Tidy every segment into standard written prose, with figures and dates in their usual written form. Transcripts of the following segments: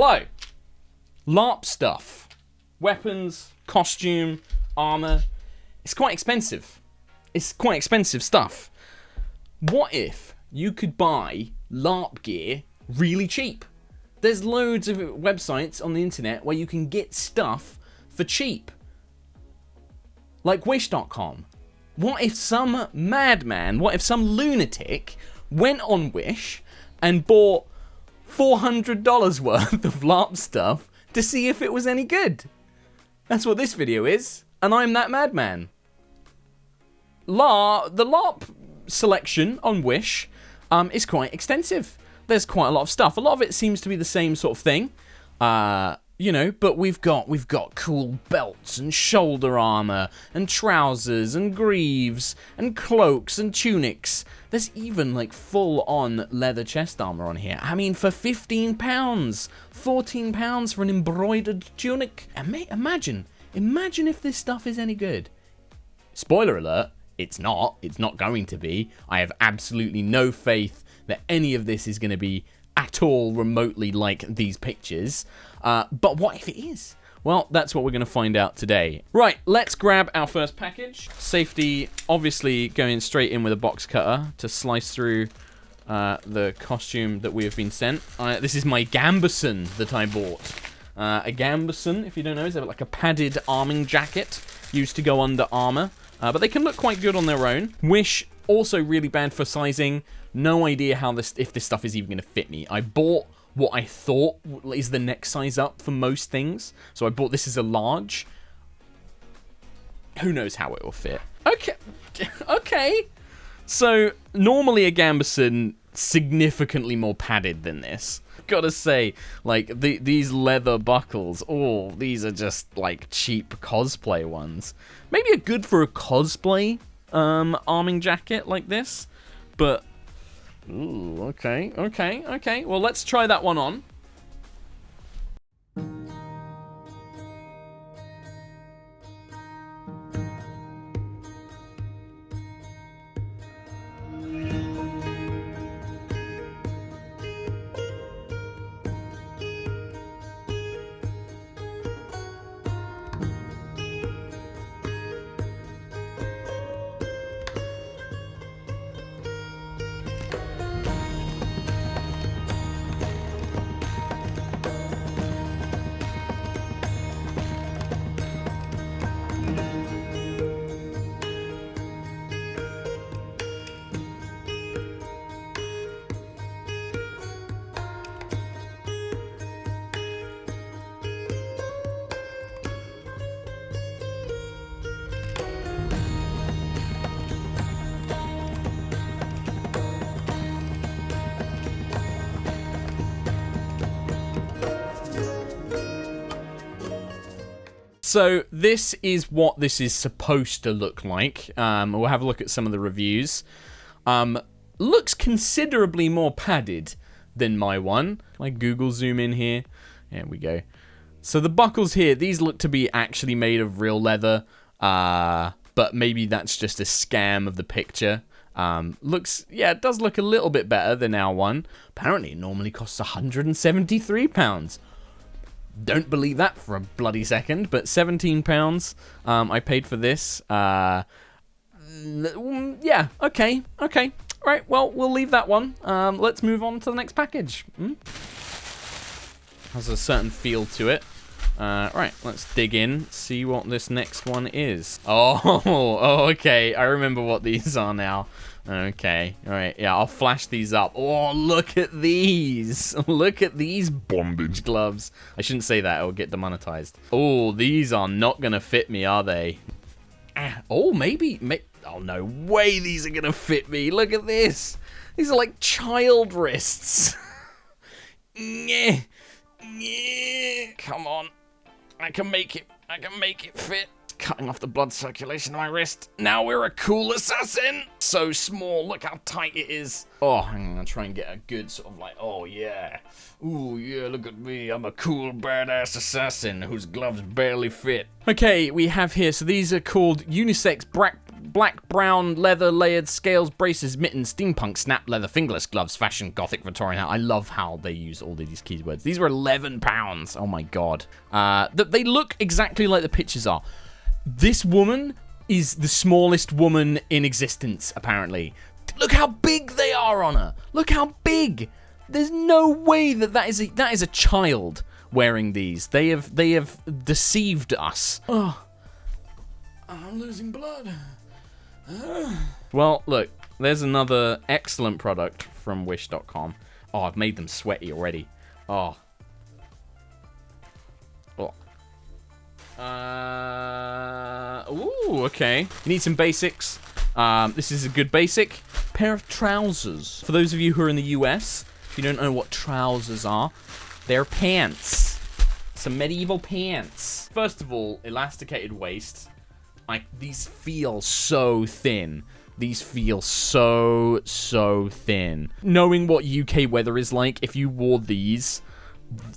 Hello. LARP stuff. Weapons, costume, armor. It's quite expensive. It's quite expensive stuff. What if you could buy LARP gear really cheap? There's loads of websites on the internet where you can get stuff for cheap. Like Wish.com. What if some madman, what if some lunatic went on Wish and bought $400 worth of LARP stuff to see if it was any good? That's what this video is, and I'm that madman. The LARP selection on Wish is quite extensive. There's quite a lot of stuff. A lot of it seems to be the same sort of thing. You know, but we've got cool belts and shoulder armor and trousers and greaves and cloaks and tunics. There's even like full-on leather chest armor on here. I mean, for £15, £14 for an embroidered tunic. And imagine if this stuff is any good. Spoiler alert, it's not. It's not going to be. I have absolutely no faith that any of this is going to be at all remotely like these pictures. But what if it is? Well, that's what we're going to find out today. Right, let's grab our first package. Safety, obviously going straight in with a box cutter to slice through the costume that we have been sent. This is my gambeson that I bought. A gambeson, if you don't know, is like a padded arming jacket used to go under armor. But they can look quite good on their own. Wish, also really bad for sizing. No idea if this stuff is even going to fit me. I bought what I thought is the next size up for most things. So I bought this as a large. Who knows how it will fit. Okay. So normally a gambeson significantly more padded than this. Gotta say, like, these leather buckles, oh, these are just like cheap cosplay ones. Maybe are good for a cosplay arming jacket like this, but ooh, okay. Well, let's try that one on. So this is what this is supposed to look like. We'll have a look at some of the reviews. Looks considerably more padded than my one. Like Google zoom in here. There we go. So the buckles here, these look to be actually made of real leather. But maybe that's just a scam of the picture. It does look a little bit better than our one. Apparently it normally costs £173. Don't believe that for a bloody second, but £17 I paid for this. Yeah, okay. Right, well, we'll leave that one. Let's move on to the next package. Has a certain feel to it. Right, let's dig in, see what this next one is. Oh, okay, I remember what these are now. Okay, all right, yeah, I'll flash these up. Oh, look at these. Look at these bondage gloves. I shouldn't say that, it'll get demonetized. Oh, these are not gonna fit me, are they? Oh, maybe. Oh, no way these are gonna fit me. Look at this. These are like child wrists. Come on. I can make it fit. Cutting off the blood circulation in my wrist. Now we're a cool assassin. So small, look how tight it is. Oh, I'm gonna try and get a good sort of like, oh yeah. Ooh, yeah, look at me. I'm a cool, badass assassin whose gloves barely fit. Okay, we have here, so these are called unisex black, brown, leather, layered, scales, braces, mittens, steampunk, snap, leather, fingerless gloves, fashion, gothic, Victorian. I love how they use all of these keywords. These were £11. Oh my god. They look exactly like the pictures are. This woman is the smallest woman in existence, apparently. Look how big they are on her. Look how big. There's no way that is a child wearing these. They have deceived us. Oh, I'm losing blood. Well, look, there's another excellent product from Wish.com. Oh, I've made them sweaty already. Oh. Ooh, okay. You need some basics. This is a good basic. Pair of trousers. For those of you who are in the US, if you don't know what trousers are, they're pants. Some medieval pants. First of all, elasticated waist. Like, these feel so thin. These feel so thin. Knowing what UK weather is like, if you wore these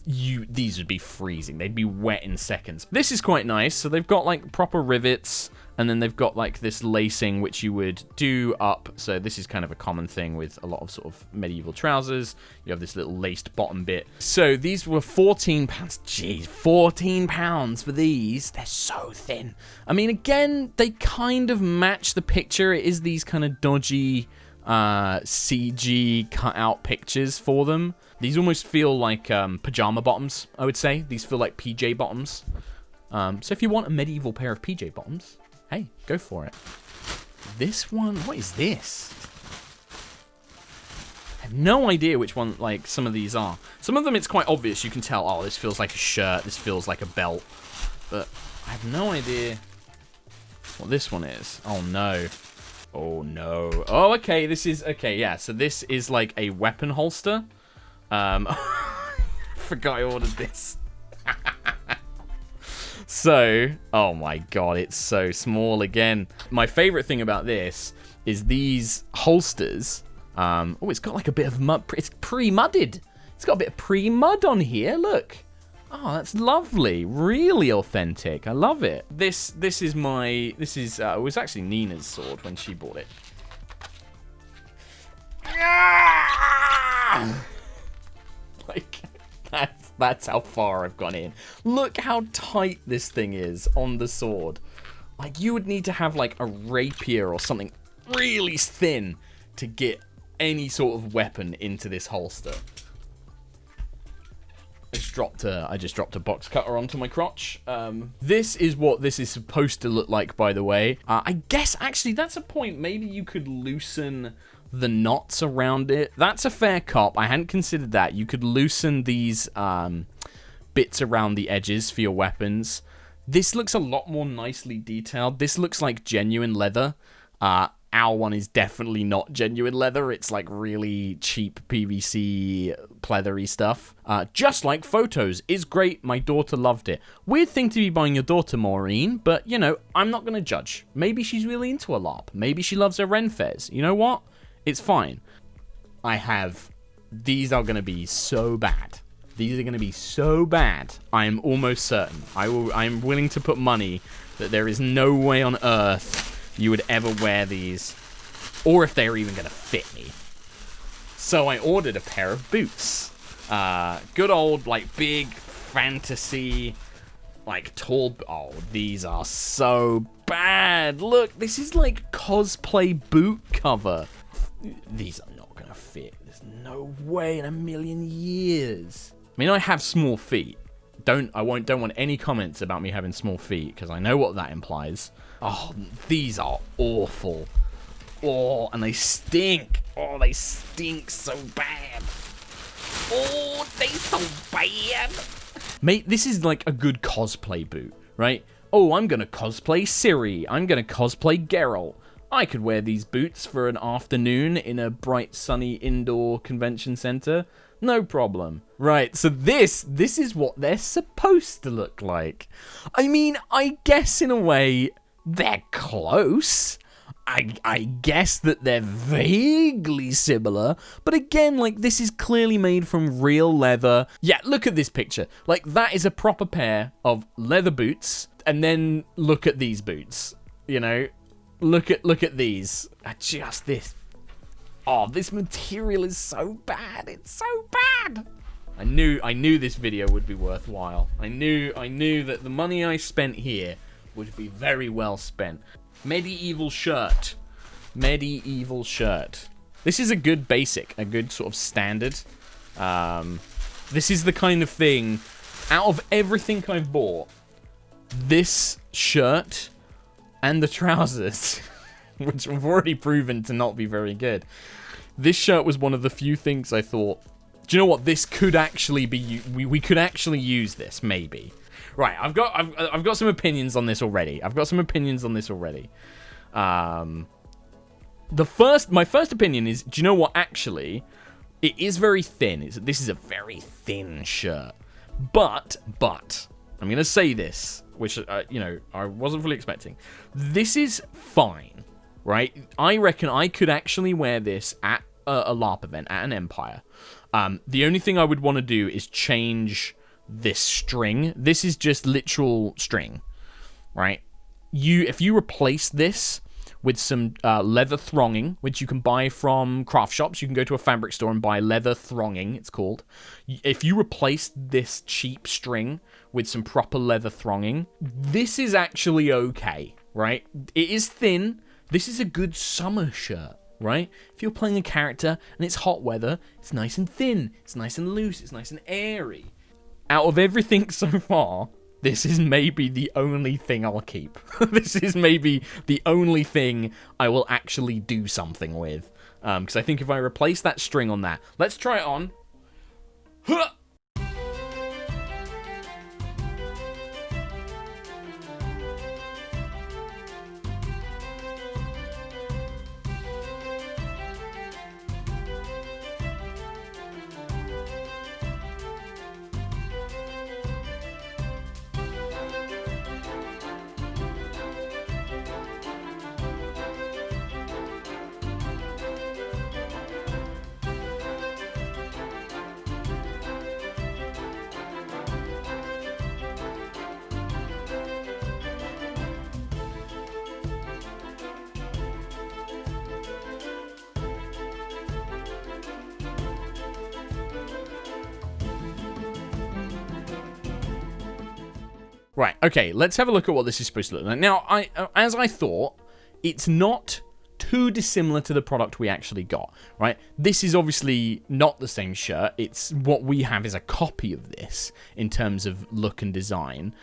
would be freezing. They'd be wet in seconds. This is quite nice. So they've got like proper rivets, and then they've got like this lacing which you would do up. So this is kind of a common thing with a lot of sort of medieval trousers. You have this little laced bottom bit. So these were £14. Jeez, £14 for these. They're so thin. I mean, again, they kind of match the picture. It is these kind of dodgy CG cut out pictures for them. These almost feel like pajama bottoms, I would say. These feel like PJ bottoms. So if you want a medieval pair of PJ bottoms, hey, go for it. This one, what is this? I have no idea which one, like, some of these are. Some of them, it's quite obvious. You can tell, oh, this feels like a shirt. This feels like a belt. But I have no idea what this one is. Oh, no. Oh, no. Oh, okay, this is, okay, yeah. So this is like a weapon holster. Forgot I ordered this. So, oh my god, it's so small again. My favorite thing about this is these holsters. Oh, it's got like a bit of mud. It's pre-mudded. It's got a bit of pre-mud on here. Look. Oh, that's lovely. Really authentic. I love it. This is it was actually Nina's sword when she bought it. Like, that's how far I've gone in. Look how tight this thing is on the sword. Like, you would need to have like a rapier or something really thin to get any sort of weapon into this holster. I just dropped a box cutter onto my crotch. This is what this is supposed to look like, by the way. I guess actually that's a point. Maybe you could loosen the knots around it. That's a fair cop. I hadn't considered that. You could loosen these bits around the edges for your weapons. This looks a lot more nicely detailed. This looks like genuine leather. Our one is definitely not genuine leather. It's like really cheap PVC pleathery stuff. Just like photos is great. My daughter loved it. Weird thing to be buying your daughter, Maureen, but you know, I'm not going to judge. Maybe she's really into a LARP. Maybe she loves her Ren Fairs. You know what? It's fine. These are going to be so bad. These are going to be so bad. I am almost certain. I'm willing to put money that there is no way on earth you would ever wear these, or if they're even going to fit me. So I ordered a pair of boots. Good old, like, big fantasy, like, tall. Oh, these are so bad. Look, this is like cosplay boot cover. These are not going to fit. There's no way in a million years. I mean, I have small feet. Don't want any comments about me having small feet, because I know what that implies. Oh, these are awful. Oh, and they stink. Oh, they stink so bad. Oh, they so bad. Mate, this is like a good cosplay boot, right? Oh, I'm going to cosplay Ciri. I'm going to cosplay Geralt. I could wear these boots for an afternoon in a bright, sunny indoor convention center. No problem. Right, so this is what they're supposed to look like. I mean, I guess in a way, they're close. I guess that they're vaguely similar. But again, like, this is clearly made from real leather. Yeah, look at this picture. Like, that is a proper pair of leather boots. And then look at these boots, you know? Look at these. Just this. Oh, this material is so bad. It's so bad. I knew this video would be worthwhile. I knew that the money I spent here would be very well spent. Medieval shirt. Medieval shirt. This is a good basic, a good sort of standard. This is the kind of thing, out of everything I've bought, this shirt and the trousers, which have already proven to not be very good. This shirt was one of the few things I thought, do you know what, this could actually be, we could actually use this, maybe. Right, I've got some opinions on this already. My first opinion is, do you know what, actually, it is very thin. This is a very thin shirt. But, I'm going to say this, which, I wasn't fully expecting. This is fine, right? I reckon I could actually wear this at a LARP event, at an Empire. The only thing I would want to do is change this string. This is just literal string, right? If you replace this with some leather thronging, which you can buy from craft shops. You can go to a fabric store and buy leather thronging, it's called. If you replace this cheap string with some proper leather thronging, this is actually okay, right? It is thin. This is a good summer shirt, right? If you're playing a character and it's hot weather, it's nice and thin, it's nice and loose, it's nice and airy. Out of everything so far, this is maybe the only thing I'll keep. This is maybe the only thing I will actually do something with. Because I think if I replace that string on that... Let's try it on. Huh! Right, okay, let's have a look at what this is supposed to look like. Now, as I thought, it's not too dissimilar to the product we actually got, right? This is obviously not the same shirt. It's what we have is a copy of this in terms of look and design.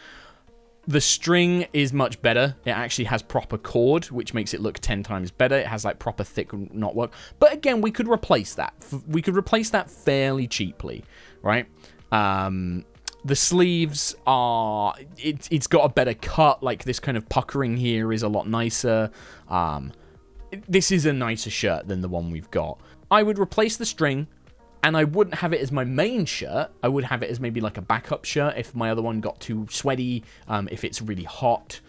The string is much better. It actually has proper cord, which makes it look 10 times better. It has like proper thick knotwork. But again, we could replace that. We could replace that fairly cheaply, right? The sleeves are... It's got a better cut. Like, this kind of puckering here is a lot nicer. This is a nicer shirt than the one we've got. I would replace the string, and I wouldn't have it as my main shirt. I would have it as maybe like a backup shirt if my other one got too sweaty, if it's really hot.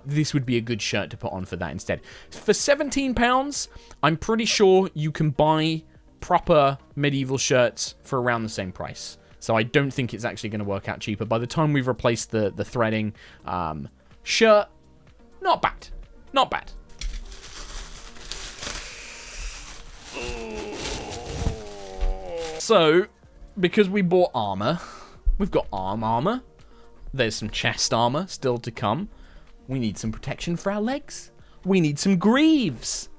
This would be a good shirt to put on for that instead. For £17, I'm pretty sure you can buy proper medieval shirts for around the same price. So I don't think it's actually going to work out cheaper. By the time we've replaced the threading, shirt, not bad. Not bad. So, because we bought armor, we've got armor. There's some chest armor still to come. We need some protection for our legs. We need some greaves.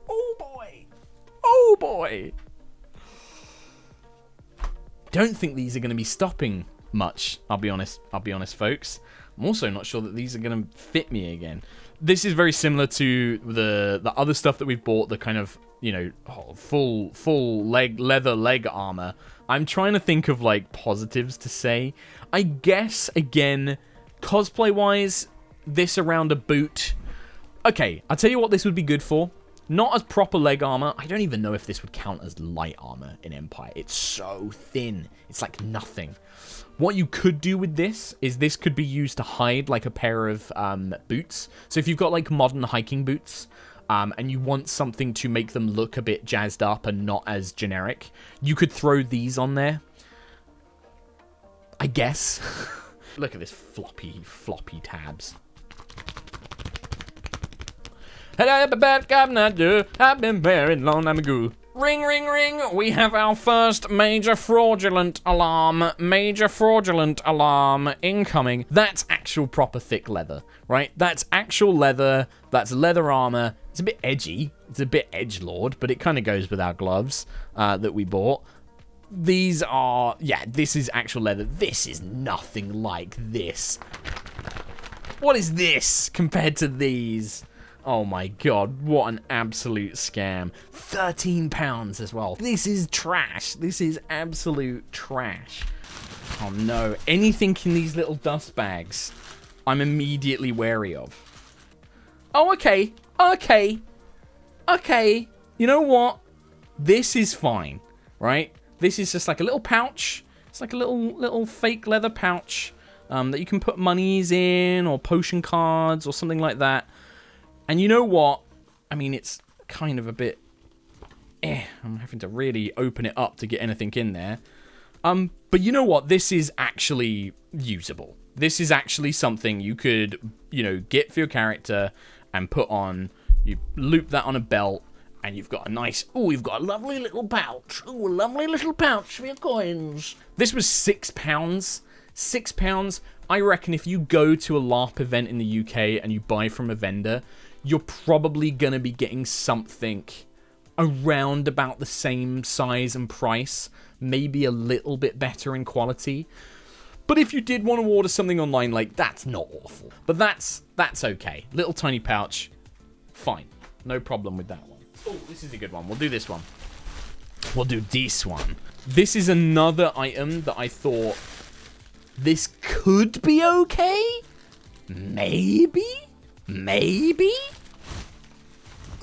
Oh boy. Oh boy. Don't think these are going to be stopping much, I'll be honest, folks. I'm also not sure that these are going to fit me again. This is very similar to the other stuff that we've bought, the kind of, you know, full leather leg armor. I'm trying to think of like positives to say. I guess, again, cosplay-wise, this around a boot. Okay, I'll tell you what this would be good for. Not as proper leg armor. I don't even know if this would count as light armor in Empire. It's so thin. It's like nothing. What you could do with this is this could be used to hide like a pair of boots. So if you've got like modern hiking boots and you want something to make them look a bit jazzed up and not as generic, you could throw these on there. I guess. Look at this floppy tabs. I've been married long time ago. Ring, ring, ring. We have our first major fraudulent alarm. Major fraudulent alarm incoming. That's actual proper thick leather, right? That's actual leather. That's leather armor. It's a bit edgy. It's a bit edgelord, but it kind of goes with our gloves that we bought. These are, yeah, this is actual leather. This is nothing like this. What is this compared to these? Oh my god, what an absolute scam. £13 as well. This is trash. This is absolute trash. Oh no, anything in these little dust bags, I'm immediately wary of. Oh, okay. You know what? This is fine, right? This is just like a little pouch. It's like a little fake leather pouch that you can put monies in or potion cards or something like that. And you know what? I mean, it's kind of a bit... I'm having to really open it up to get anything in there. But you know what? This is actually usable. This is actually something you could, you know, get for your character and put on. You loop that on a belt, and you've got a nice... Oh, you've got a lovely little pouch. Oh, a lovely little pouch for your coins. This was £6. £6. I reckon if you go to a LARP event in the UK and you buy from a vendor, you're probably going to be getting something around about the same size and price, maybe a little bit better in quality. But if you did want to order something online, like, that's not awful. But that's okay. Little tiny pouch, fine. No problem with that one. Oh, this is a good one. We'll do this one. We'll do this one. This is another item that I thought this could be okay? Maybe?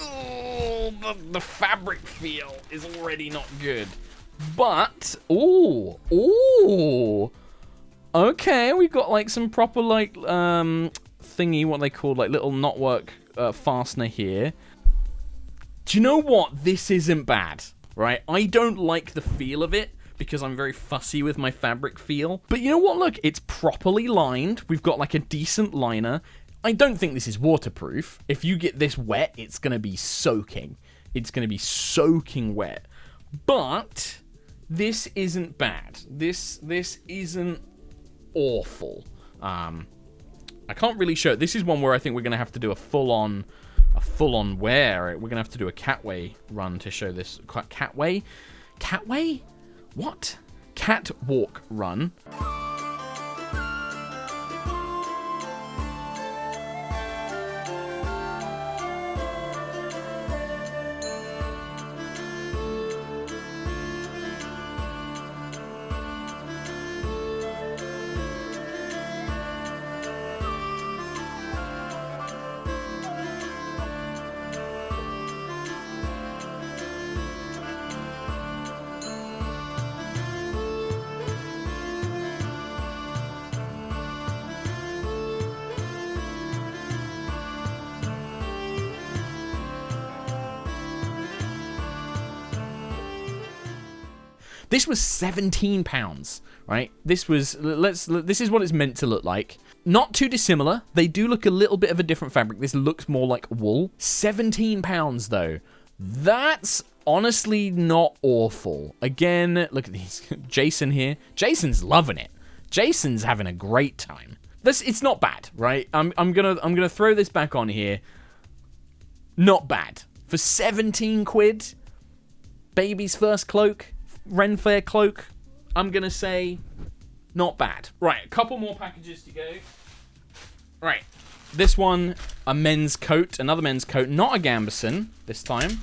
Oh, the fabric feel is already not good. But, okay, we've got like some proper like thingy, what they call like little knotwork fastener here. Do you know what? This isn't bad, right? I don't like the feel of it because I'm very fussy with my fabric feel. But you know what? Look, it's properly lined. We've got like a decent liner. I don't think this is waterproof. If you get this wet, it's going to be soaking. It's going to be soaking wet. But this isn't bad. This isn't awful. I can't really show it. This is one where I think we're going to have to do a full-on wear. We're going to have to do a catway run to show this. Catway? Catway? What? Catwalk run. This was £17, right? This is what it's meant to look like. Not too dissimilar. They do look a little bit of a different fabric. This looks more like wool. £17 though. That's honestly not awful. Again, look at these. Jason here. Jason's loving it. Jason's having a great time. It's not bad, right? I'm gonna throw this back on here. Not bad. For 17 quid, baby's first cloak. Renfair cloak, I'm going to say not bad. Right, a couple more packages to go. Right, this one, a men's coat, another men's coat, not a Gambeson this time.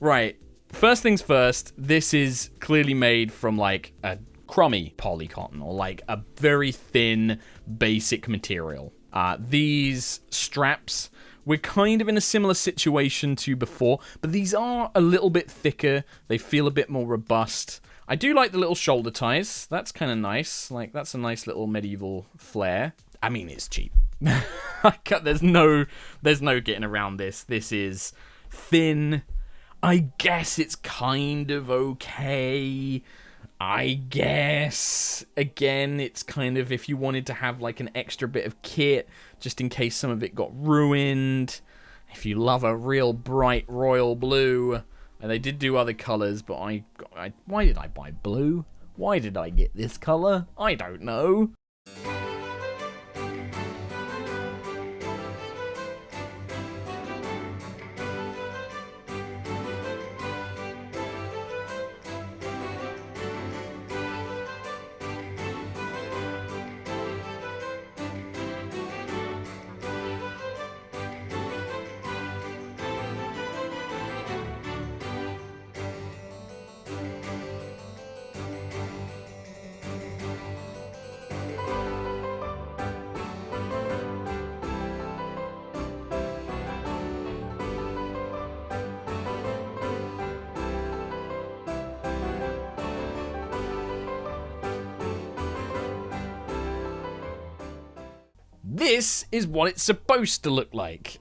Right, first things first, this is clearly made from like a crummy polycotton or like a very thin, basic material. These straps... We're kind of in a similar situation to before, but these are a little bit thicker. They feel a bit more robust. I do like the little shoulder ties. That's kind of nice. Like, that's a nice little medieval flair. I mean, it's cheap. There's no getting around this. This is thin. I guess it's kind of okay. I guess, again, it's kind of if you wanted to have like an extra bit of kit, just in case some of it got ruined. If you love a real bright royal blue, and they did do other colours, but why did I buy blue? Why did I get this colour? I don't know. This is what it's supposed to look like.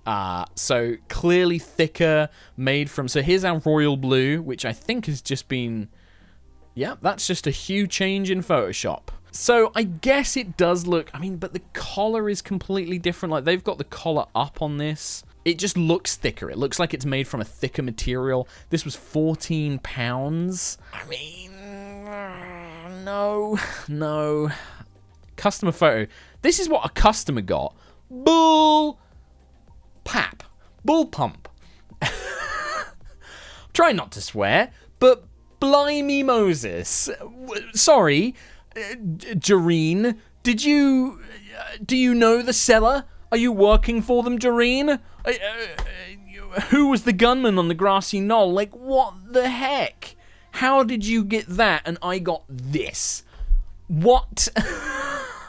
So clearly thicker, made from... So here's our royal blue, which I think has just been... Yeah, that's just a hue change in Photoshop. So I guess it does look... I mean, but the collar is completely different. Like, they've got the collar up on this. It just looks thicker. It looks like it's made from a thicker material. This was £14. I mean... No. Customer photo. This is what a customer got. Bull pump. Try not to swear, but blimey Moses. Sorry, Jareen. Do you know the seller? Are you working for them, Jareen? Who was the gunman on the grassy knoll? Like, what the heck? How did you get that and I got this? What?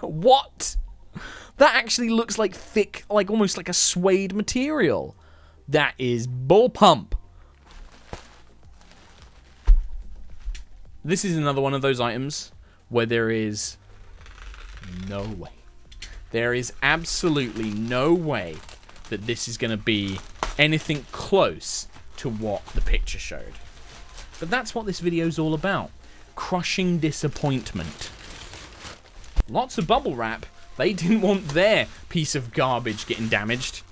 What? That actually looks like thick, like almost like a suede material. That is bull pump. This is another one of those items where there is no way. There is absolutely no way that this is going to be anything close to what the picture showed. But that's what this video is all about. Crushing disappointment. Lots of bubble wrap. They didn't want their piece of garbage getting damaged.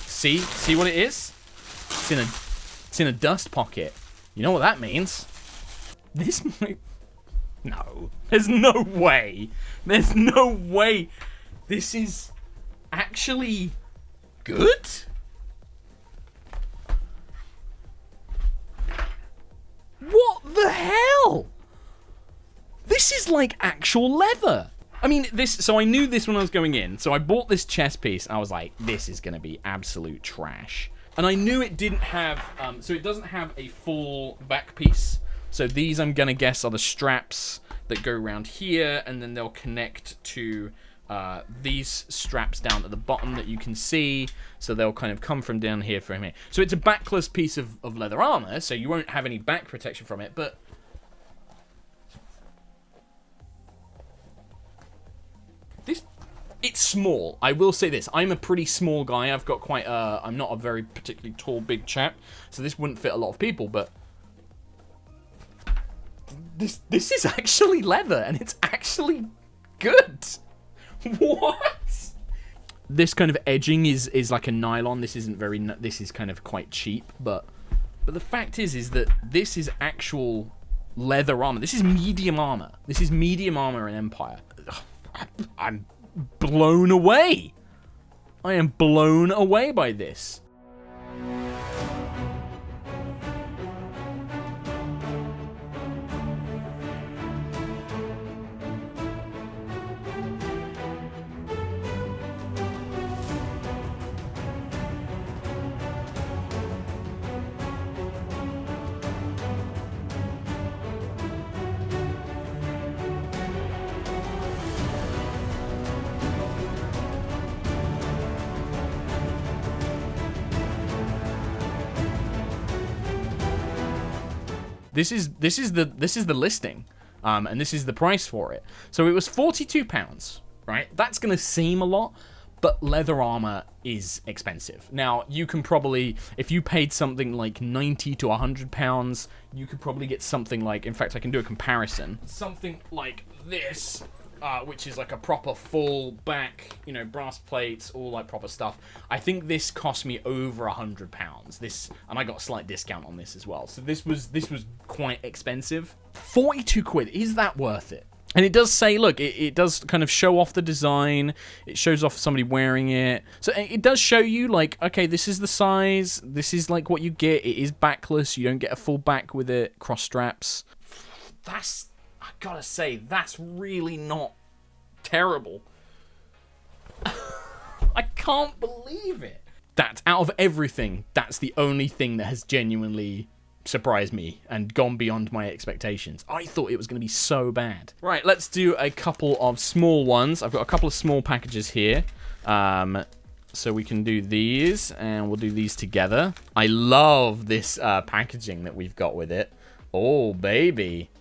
See what it is? It's in a dust pocket. You know what that means? This might... No. There's no way. There's no way. This is actually good? What the hell? This is like actual leather. I mean, so I knew this when I was going in. So I bought this chest piece. And I was like, this is going to be absolute trash. And I knew it didn't have, so it doesn't have a full back piece. So these, I'm going to guess, are the straps that go around here. And then they'll connect to these straps down at the bottom that you can see. So they'll kind of come from down here from here. So it's a backless piece of leather armor. So you won't have any back protection from it. But... it's small. I will say this. I'm a pretty small guy. I've got quite a... I'm not a very particularly tall, big chap. So this wouldn't fit a lot of people, but... This is actually leather, and it's actually good. What? This kind of edging is like a nylon. This isn't very... This is kind of quite cheap, but the fact is that this is actual leather armor. This is medium armor. This is medium armor in Empire. I'm blown away. I am blown away by this. This is the listing, and this is the price for it. So it was £42, right? That's gonna seem a lot, but leather armor is expensive. Now, you can probably, if you paid something like 90 to 100 pounds, you could probably get something like, in fact, I can do a comparison, something like this, which is like a proper full back, you know, brass plates, all like proper stuff. I think this cost me over 100 pounds. This, and I got a slight discount on this as well. So this was quite expensive. 42 quid, is that worth it? And it does say, look, it does kind of show off the design. It shows off somebody wearing it. So it does show you, like, okay, this is the size. This is, like, what you get. It is backless. You don't get a full back with it. Cross straps. That's, I gotta say, that's really not terrible. I can't believe it. That, out of everything, that's the only thing that has genuinely surprised me and gone beyond my expectations. I thought it was going to be so bad. Right, let's do a couple of small ones. I've got a couple of small packages here. So we can do these, and we'll do these together. I love this packaging that we've got with it. Oh, baby.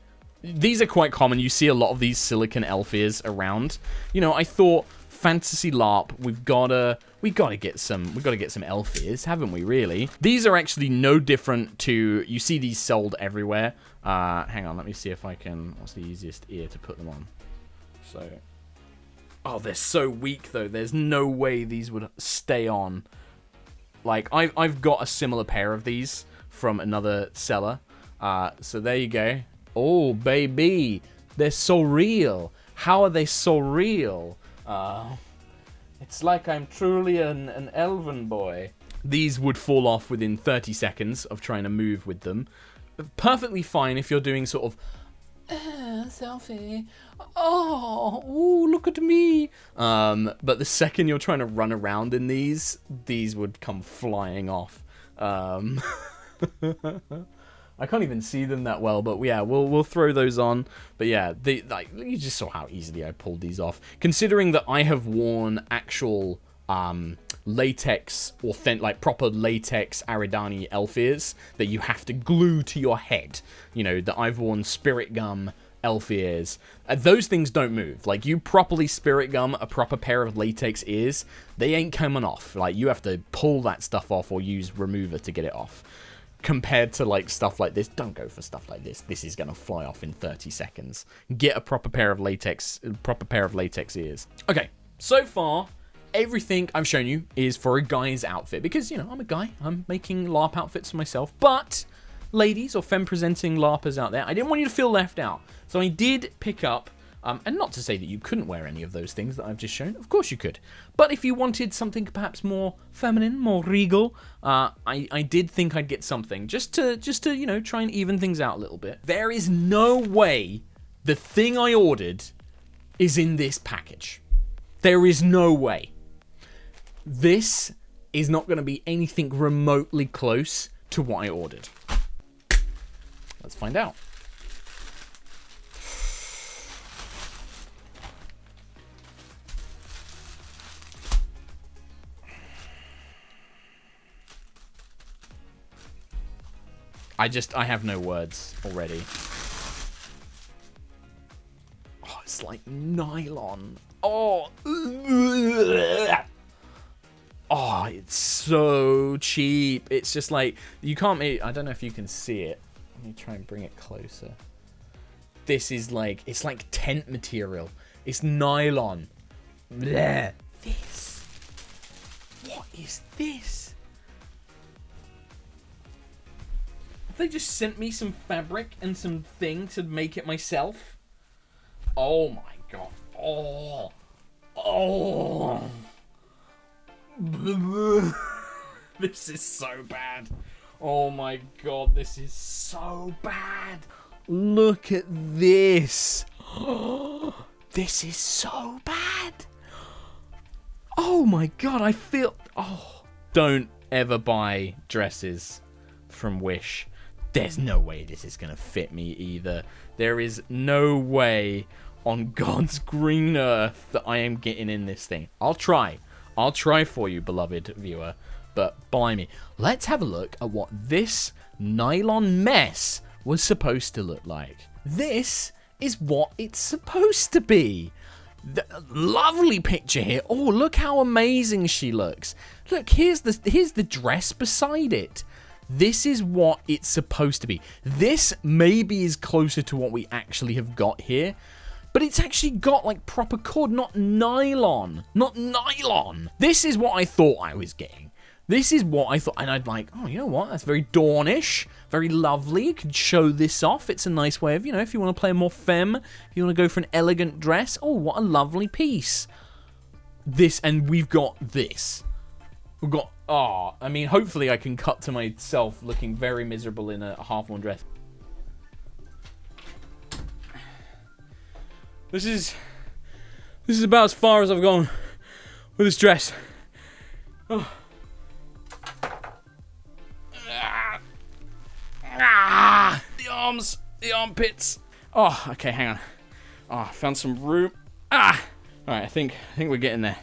These are quite common. You see a lot of these silicon elf ears around. You know, I thought fantasy LARP, we gotta get some elf ears, haven't we, really? These are actually no different to, you see these sold everywhere. Hang on, let me see if I can, what's the easiest ear to put them on? So, oh, they're so weak though. There's no way these would stay on. Like, I've got a similar pair of these from another seller. So there you go. Oh, baby, they're so real. How are they so real? It's like I'm truly an elven boy. These would fall off within 30 seconds of trying to move with them. Perfectly fine if you're doing sort of, selfie. Oh, ooh, look at me. But the second you're trying to run around in these would come flying off. I can't even see them that well, but yeah, we'll throw those on. But yeah, you just saw how easily I pulled these off. Considering that I have worn actual latex, like proper latex Aridani elf ears that you have to glue to your head. You know, that I've worn spirit gum elf ears. Those things don't move. Like, you properly spirit gum a proper pair of latex ears, they ain't coming off. Like, you have to pull that stuff off or use remover to get it off. Compared to like stuff like this, don't go for stuff like this. This is gonna fly off in 30 seconds. Get a proper pair of latex ears. Okay, so far everything I've shown you is for a guy's outfit because, you know, I'm a guy. I'm making LARP outfits for myself. But ladies or femme presenting LARPers out there, I didn't want you to feel left out. So I did pick up. And not to say that you couldn't wear any of those things that I've just shown. Of course you could. But if you wanted something perhaps more feminine, more regal, I did think I'd get something just to you know, try and even things out a little bit. There is no way the thing I ordered is in this package. There is no way. This is not going to be anything remotely close to what I ordered. Let's find out. I have no words already. Oh, it's like nylon. Oh. Oh, it's so cheap. It's just like, you can't, I don't know if you can see it. Let me try and bring it closer. This is like, it's like tent material. It's nylon. Blech. This. What is this? They just sent me some fabric and some thing to make it myself. Oh my god. Oh. Oh. This is so bad. Oh my god, this is so bad. Look at this. This is so bad. Oh my god, I feel... Oh. Don't ever buy dresses from Wish. There's no way this is going to fit me either. There is no way on God's green earth that I am getting in this thing. I'll try. I'll try for you, beloved viewer. But blimey. Let's have a look at what this nylon mess was supposed to look like. This is what it's supposed to be. Lovely picture here. Oh, look how amazing she looks. Look, here's the dress beside it. This is what it's supposed to be. This maybe is closer to what we actually have got here. But it's actually got like proper cord, not nylon. Not nylon. This is what I thought I was getting. This is what I thought. And I'd like, oh, you know what? That's very Dawn-ish. Very lovely. You could show this off. It's a nice way of, you know, if you want to play more femme, if you want to go for an elegant dress. Oh, what a lovely piece. This, and we've got this. We've got, oh, I mean, hopefully I can cut to myself looking very miserable in a half-worn dress. This is about as far as I've gone with this dress. Oh. The arms, the armpits. Oh, okay, hang on. Oh, I found some room. All right, I think we're getting there.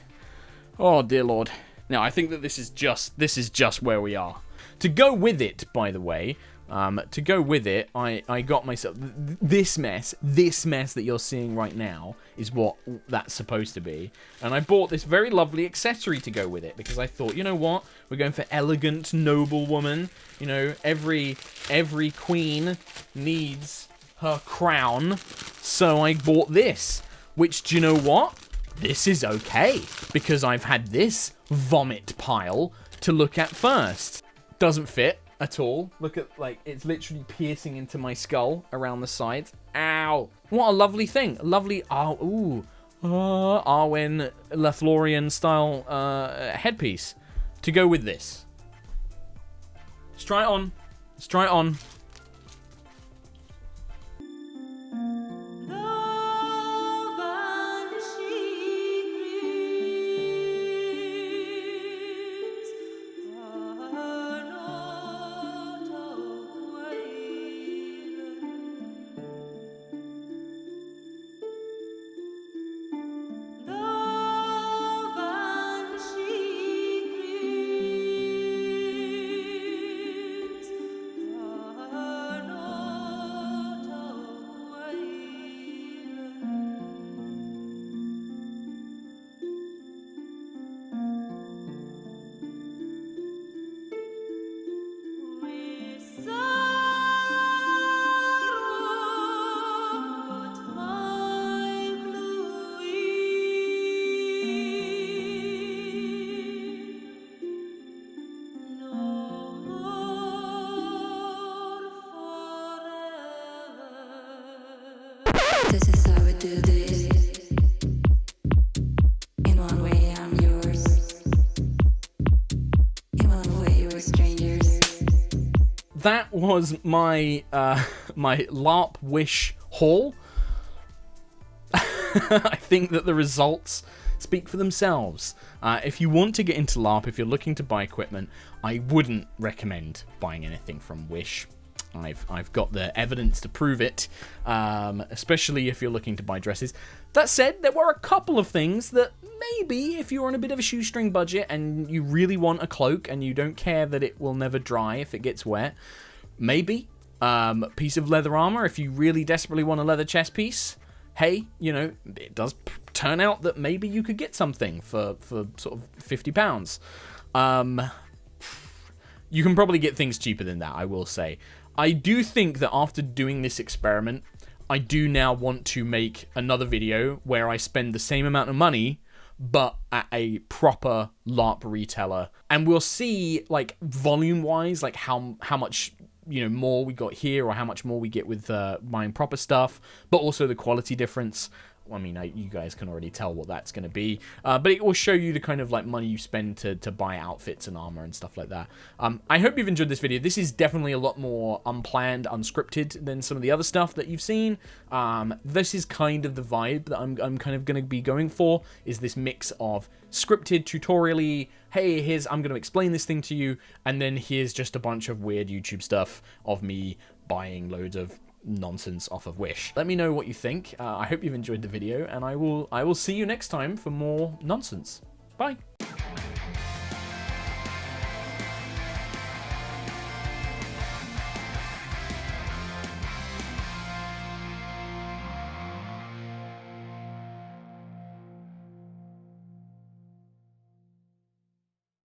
Oh dear Lord. Now I think that this is just where we are. To go with it, by the way. To go with it, I got myself this mess that you're seeing right now is what that's supposed to be, and I bought this very lovely accessory to go with it because I thought, you know what, we're going for elegant, noble woman. You know, every queen needs her crown, so I bought this. Which, do you know what? This is okay because I've had this vomit pile to look at first. Doesn't fit at all. Look at, like, it's literally piercing into my skull around the sides. Ow! What a lovely thing. Lovely, Arwen Lothlorien style headpiece to go with this. Let's try it on. Let's try it on. This is how we do this. In one way, I'm yours. In one way, you're strangers. That was my my LARP wish haul. I think that the results speak for themselves. If you want to get into LARP, if you're looking to buy equipment, I wouldn't recommend buying anything from Wish. I've got the evidence to prove it, especially if you're looking to buy dresses. That said, there were a couple of things that maybe if you're on a bit of a shoestring budget and you really want a cloak and you don't care that it will never dry if it gets wet, maybe piece of leather armor if you really desperately want a leather chest piece. Hey, you know, it does turn out that maybe you could get something for sort of £50. You can probably get things cheaper than that, I will say. I do think that after doing this experiment, I do now want to make another video where I spend the same amount of money, but at a proper LARP retailer. And we'll see, like, volume-wise, like, how much, you know, more we got here or how much more we get with buying proper stuff, but also the quality difference. I mean, you guys can already tell what that's going to be, but it will show you the kind of like money you spend to buy outfits and armor and stuff like that. I hope you've enjoyed this video. This is definitely a lot more unplanned, unscripted than some of the other stuff that you've seen. This is kind of the vibe that I'm kind of going to be going for, is this mix of scripted, tutorially, hey, I'm going to explain this thing to you, and then here's just a bunch of weird YouTube stuff of me buying loads of nonsense off of Wish. Let me know what you think. I hope you've enjoyed the video, and I will see you next time for more nonsense. Bye.